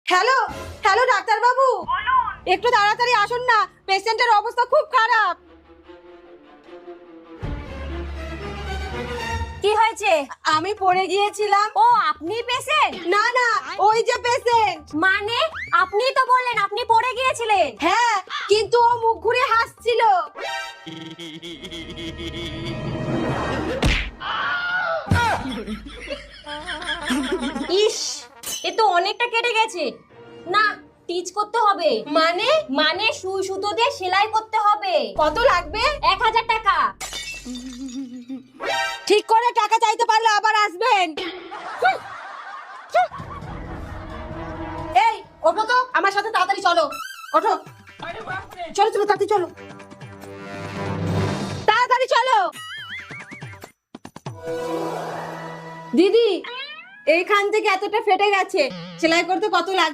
Hello hello doctor বাবু, একটু তাড়াতাড়ি আসুন না, পেশেন্টের অবস্থা খুব খারাপ। কি হয়েছে? আমি পড়ে গিয়েছিলাম। ও, আপনি পেশেন্ট? না না, ওই যে পেশেন্ট। মানে আপনি তো বললেন আপনি পড়ে গিয়েছিলেন। হ্যাঁ, কিন্তু ও মুখ ঘুরে হাসছিল। ইস, এ তো অনেকটা কেটে গেছে। না, টিচ করতে হবে। মানে মানে সুই সুতো দিয়ে সেলাই করতে হবে। কত লাগবে? 1000 টাকা। ঠিক করে টাকা চাইতে পারলে আবার আসবেন। এই ওঠো তো, আমার সাথে তাড়াতাড়ি চলো। ওঠো, চলো চলো তাড়াতাড়ি চলো, তাড়াতাড়ি চলো। দিদি, এইখান থেকে এতটা ফেটে গেছে, সেলাই করতে কত লাগবে?